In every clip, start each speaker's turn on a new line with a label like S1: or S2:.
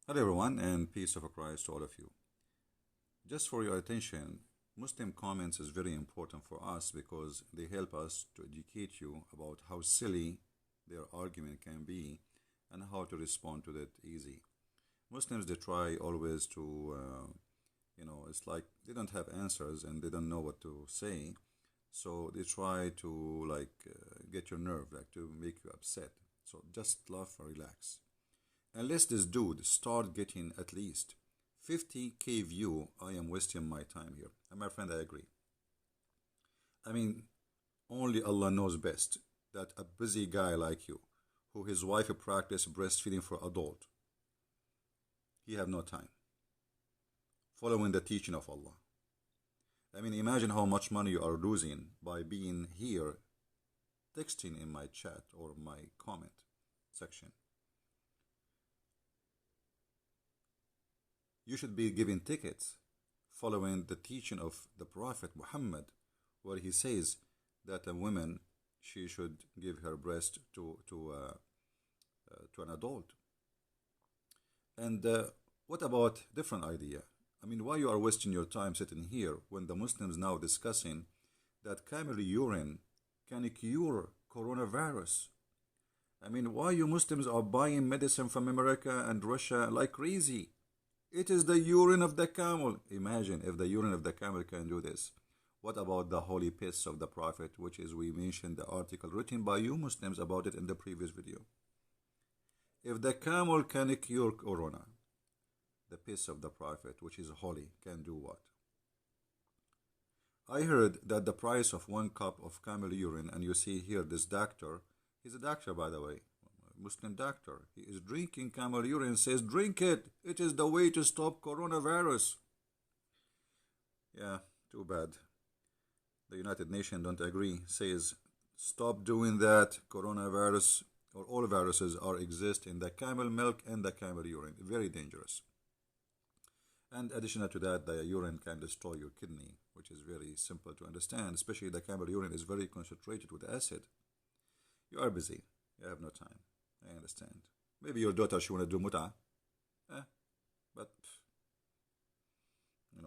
S1: Hello, everyone, and peace of Christ to all of you. Just for your attention, Muslim comments is very important for us because they help us to educate you about how silly their argument can be and how to respond to that easy. Muslims, they try always to, it's like they don't have answers and they don't know what to say. So they try to get your nerve, like to make you upset. So just laugh and relax. Unless this dude start getting at least 50K view, I am wasting my time here. And my friend, I agree. I mean, only Allah knows best that a busy guy like you, who his wife practice breastfeeding for adult, he have no time following the teaching of Allah. I mean, imagine how much money you are losing by being here texting in my chat or my comment section. You should be giving tickets following the teaching of the Prophet Muhammad, where he says that a woman, she should give her breast to an adult. And what about different idea? I mean, why you are wasting your time sitting here when the Muslims now discussing that camel urine can cure coronavirus? I mean, why you Muslims are buying medicine from America and Russia like crazy? It is the urine of the camel. Imagine if the urine of the camel can do this. What about the holy piss of the Prophet, which is, we mentioned the article written by you Muslims about it in the previous video. If the camel can cure corona, the piss of the Prophet, which is holy, can do what? I heard that the price of 1 cup of camel urine, and you see here this doctor, he's a doctor by the way, Muslim doctor, he is drinking camel urine and says, drink it, it is the way to stop coronavirus. Yeah, too bad. The United Nations don't agree, says stop doing that. Coronavirus or all viruses are exist in the camel milk and the camel urine. Very dangerous. And additional to that, the urine can destroy your kidney, which is very simple to understand, especially the camel urine is very concentrated with acid. You are busy, you have no time. I understand. Maybe your daughter, she want to do muta. But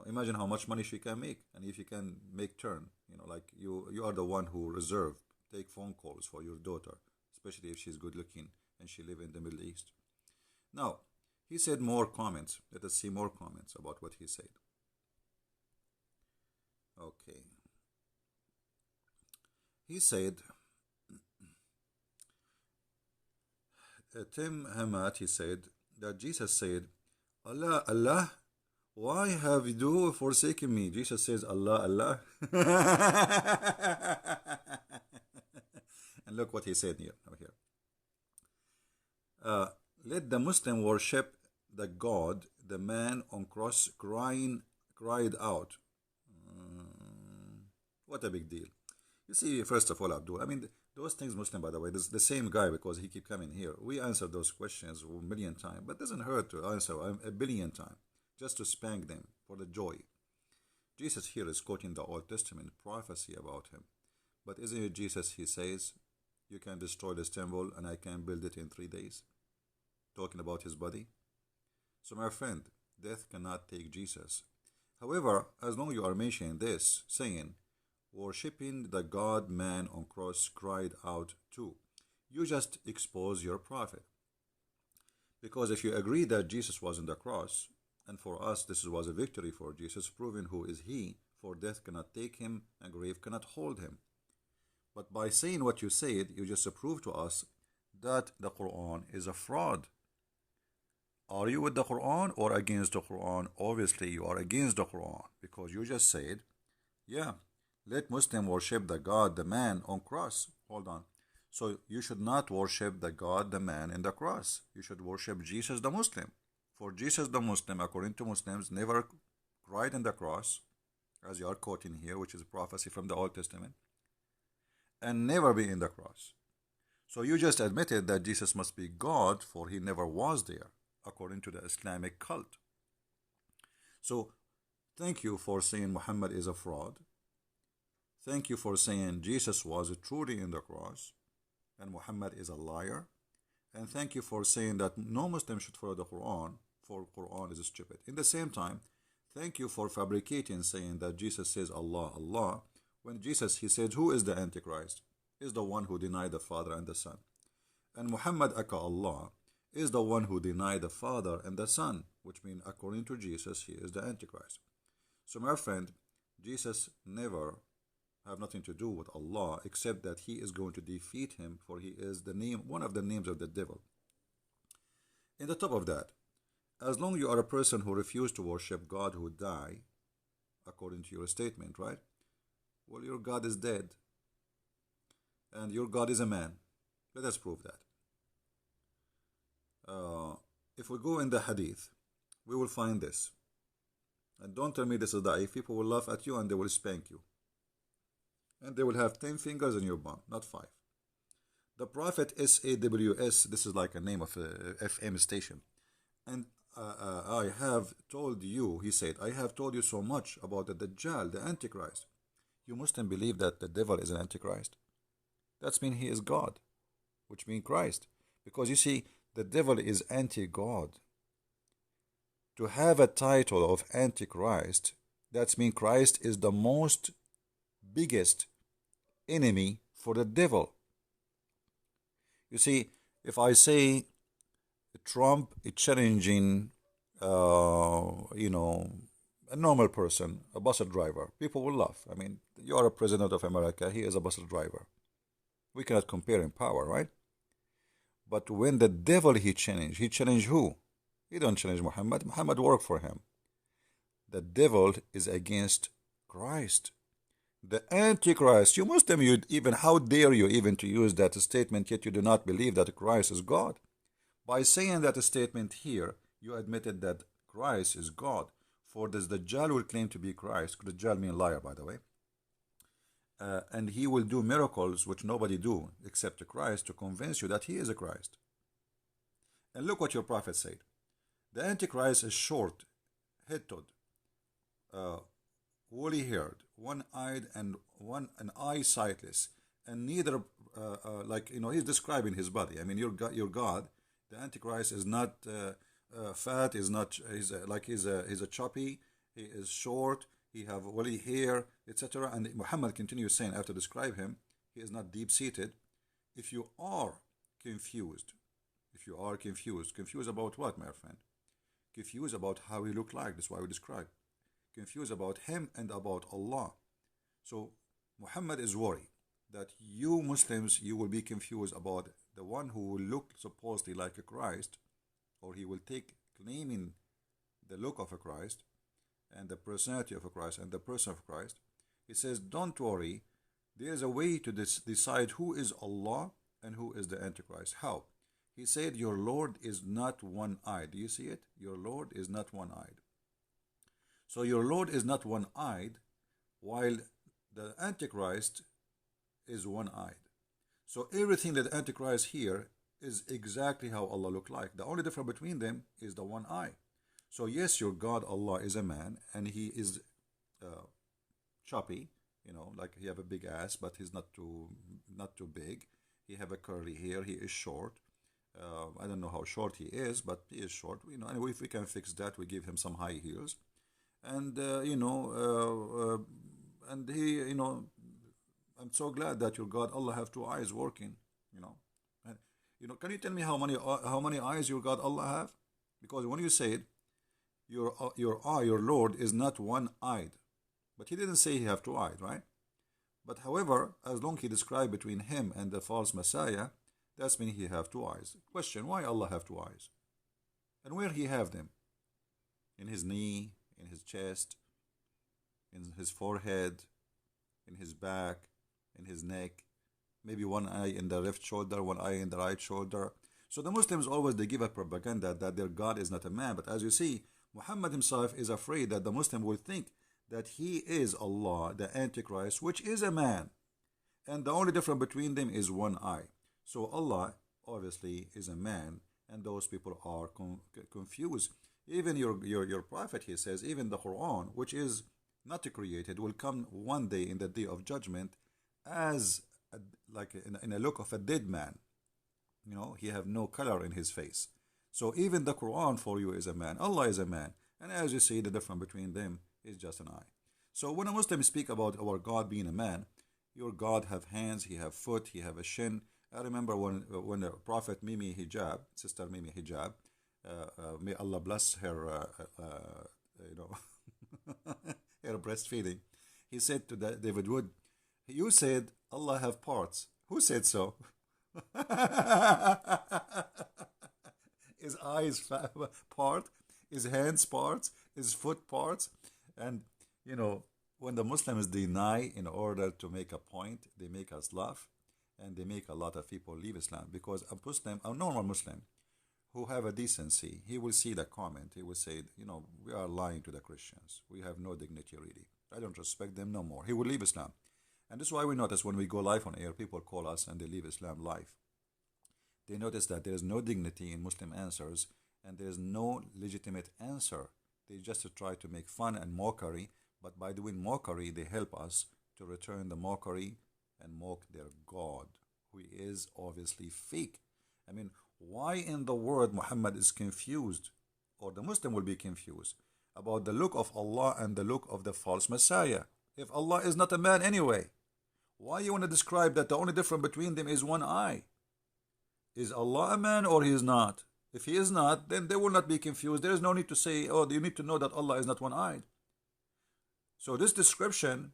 S1: imagine how much money she can make, and if you can make turn, like you are the one who reserve, take phone calls for your daughter, especially if she's good looking and she live in the Middle East. Now, he said more comments. Let us see more comments about what he said. Okay. He said, Tim Hamad, he said that Jesus said, Allah, Allah, why have you forsaken me? Jesus says, Allah, Allah. And look what he said here. Over here. Let the Muslim worship the God, the man on cross cried out. What a big deal. You see, first of all, Abdul, I mean, those things Muslim, by the way, this the same guy, because he keep coming here. We answer those questions a million times, but it doesn't hurt to answer a billion times, just to spank them for the joy. Jesus here is quoting the Old Testament prophecy about him. But isn't it Jesus, he says, you can destroy this temple and I can build it in 3 days? Talking about his body. So my friend, death cannot take Jesus. However, as long as you are mentioning this, saying, worshipping the God man on cross cried out too, you just expose your prophet. Because if you agree that Jesus was on the cross, and for us this was a victory for Jesus, proving who is he, for death cannot take him and grave cannot hold him. But by saying what you said, you just prove to us that the Quran is a fraud. Are you with the Quran or against the Quran? Obviously you are against the Quran, because you just said, yeah, let Muslim worship the God, the man on cross. Hold on. So you should not worship the God, the man in the cross. You should worship Jesus the Muslim. For Jesus the Muslim, according to Muslims, never cried in the cross, as you are quoting here, which is a prophecy from the Old Testament, and never be in the cross. So you just admitted that Jesus must be God, for he never was there, according to the Islamic cult. So thank you for saying Muhammad is a fraud. Thank you for saying Jesus was truly in the cross and Muhammad is a liar. And thank you for saying that no Muslim should follow the Quran, therefore Quran is stupid. In the same time, thank you for fabricating saying that Jesus says Allah, Allah. When Jesus, he said, who is the Antichrist? Is the one who denied the Father and the Son. And Muhammad aka Allah is the one who denied the Father and the Son, which means according to Jesus, he is the Antichrist. So my friend, Jesus never have nothing to do with Allah except that he is going to defeat him, for he is the name, one of the names of the devil. In the top of that, as long you are a person who refuse to worship God who died, according to your statement, right? Well, your God is dead. And your God is a man. Let us prove that. If we go in the hadith, we will find this. And don't tell me this is da'if. People will laugh at you and they will spank you. And they will have 10 fingers in your bum, not 5. The Prophet SAWS, this is like a name of a FM station. And I have told you, he said, I have told you so much about the Dajjal, the Antichrist. You Muslim believe that the devil is an Antichrist. That means he is God, which means Christ. Because you see, the devil is anti-God. To have a title of Antichrist, that means Christ is the most biggest enemy for the devil. You see, if I say Trump is challenging, a normal person, a bus driver, people will laugh. I mean, you are a president of America, he is a bus driver. We cannot compare in power, right? But when the devil he challenged who? He don't challenge Muhammad. Muhammad worked for him. The devil is against Christ. The Antichrist, you Muslim, you even, how dare you even to use that statement, yet you do not believe that Christ is God. By saying that statement here, you admitted that Christ is God. For this Dajjal will claim to be Christ. Dajjal means liar, by the way. And he will do miracles which nobody do except Christ to convince you that he is a Christ. And look what your prophet said. The Antichrist is short, headed, woolly haired, one-eyed and an eye sightless, and neither he's describing his body. I mean, your God, the Antichrist is not fat, is not he's a choppy, he is short, he have woolly hair, etc. And Muhammad continues saying after describe him, he is not deep-seated. If you are confused about what, my friend? Confused about how he looked like. That's why we describe. Confused about him and about Allah. So Muhammad is worried that you Muslims, you will be confused about the one who will look supposedly like a Christ, or he will take claiming the look of a Christ and the personality of a Christ and the person of Christ. He says, don't worry, there is a way to decide who is Allah and who is the Antichrist. How? He said, your Lord is not one-eyed. Do you see it? Your Lord is not one-eyed. So your Lord is not one-eyed, while the Antichrist is one-eyed. So everything that the Antichrist here is exactly how Allah look like. The only difference between them is the one eye. So yes, your God Allah is a man, and he is choppy, like he have a big ass, but he's not too big. He have a curly hair. He is short. I don't know how short he is, but he is short. Anyway, if we can fix that, we give him some high heels, and and he, I'm so glad that your God Allah have two eyes working. And, can you tell me how many eyes your God Allah have? Because when you said your Lord is not one-eyed, but he didn't say he have two eyes, right? But however, as long he described between him and the false Messiah, that's mean he have two eyes. Question: why Allah have two eyes? And where he have them? In his knee, in his chest, in his forehead, in his back, in his neck, maybe one eye in the left shoulder, one eye in the right shoulder. So the Muslims always, they give a propaganda that their God is not a man. But as you see, Muhammad himself is afraid that the Muslim will think that he is Allah, the Antichrist, which is a man. And the only difference between them is one eye. So Allah obviously is a man, and those people are confused. Even your prophet, he says, even the Quran, which is not created, will come one day in the day of judgment as like in a look of a dead man. He have no color in his face. So even the Quran for you is a man. Allah is a man. And as you see, the difference between them is just an eye. So when a Muslim speak about our God being a man, your God have hands, he have foot, he have a shin. I remember when the Prophet Mimi Hijab, Sister Mimi Hijab, may Allah bless her, you know, her breastfeeding. He said to David Wood, "You said Allah have parts. Who said so?" His eyes part, his hands parts, his foot parts, and you know when the Muslims deny in order to make a point, they make us laugh, and they make a lot of people leave Islam because a Muslim, a normal Muslim, who have a decency, he will see the comment. He will say, you know, we are lying to the Christians. We have no dignity really. I don't respect them no more. He will leave Islam. And this is why we notice when we go live on air, people call us and they leave Islam live. They notice that there is no dignity in Muslim answers and there is no legitimate answer. They just try to make fun and mockery, but by doing mockery, they help us to return the mockery and mock their God, who is obviously fake. I mean, why in the world Muhammad is confused, or the Muslim will be confused, about the look of Allah and the look of the false Messiah? If Allah is not a man anyway, why you want to describe that the only difference between them is one eye? Is Allah a man or he is not? If he is not, then they will not be confused. There is no need to say, oh, you need to know that Allah is not one-eyed. So this description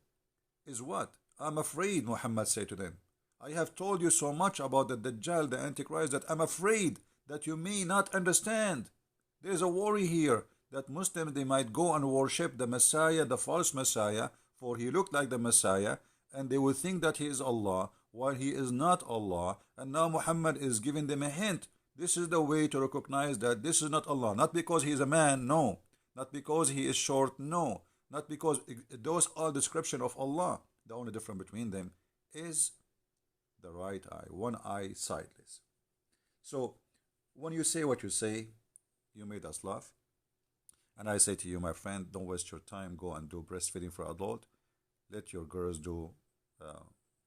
S1: is what? I'm afraid, Muhammad said to them. I have told you so much about the Dajjal, the Antichrist, that I'm afraid that you may not understand. There is a worry here that Muslims, they might go and worship the Messiah, the false Messiah, for he looked like the Messiah, and they will think that he is Allah, while he is not Allah. And now Muhammad is giving them a hint. This is the way to recognize that this is not Allah. Not because he is a man, no. Not because he is short, no. Not because those are description of Allah. The only difference between them is the right eye, one eye sightless. So when you say what you say, you made us laugh. And I say to you, my friend, don't waste your time. Go and do breastfeeding for adult. Let your girls do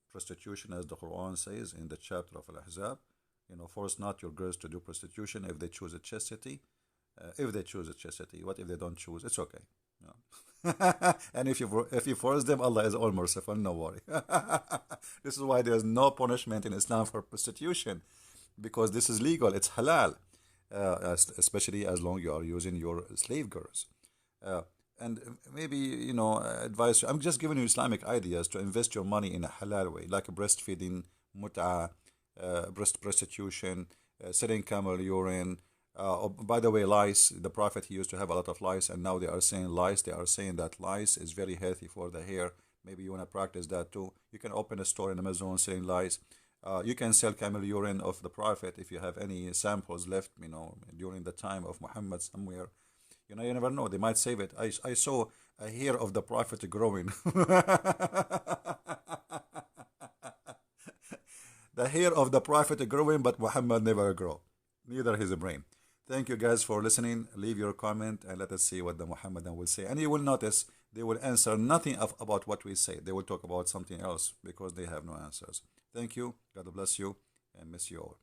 S1: prostitution, as the Quran says in the chapter of Al-Ahzab. You know, force not your girls to do prostitution if they choose a chastity. If they choose a chastity, what if they don't choose? It's okay. No. And if you force them, Allah is all merciful, no worry. This is why there is no punishment in Islam for prostitution, because this is legal, it's halal, especially as long you are using your slave girls. And maybe, you know, advice, I'm just giving you Islamic ideas to invest your money in a halal way, like breastfeeding, mut'ah, prostitution, selling camel urine. By the way, lice, the Prophet, he used to have a lot of lice, and now they are saying lice. They are saying that lice is very healthy for the hair. Maybe you want to practice that too. You can open a store in Amazon selling lice. You can sell camel urine of the Prophet if you have any samples left, you know, during the time of Muhammad somewhere. You know, you never know. They might save it. I saw a hair of the Prophet growing. The hair of the Prophet growing, but Muhammad never grow. Neither his brain. Thank you guys for listening. Leave your comment and let us see what the Muhammadan will say. And you will notice they will answer nothing about what we say. They will talk about something else because they have no answers. Thank you. God bless you and miss you all.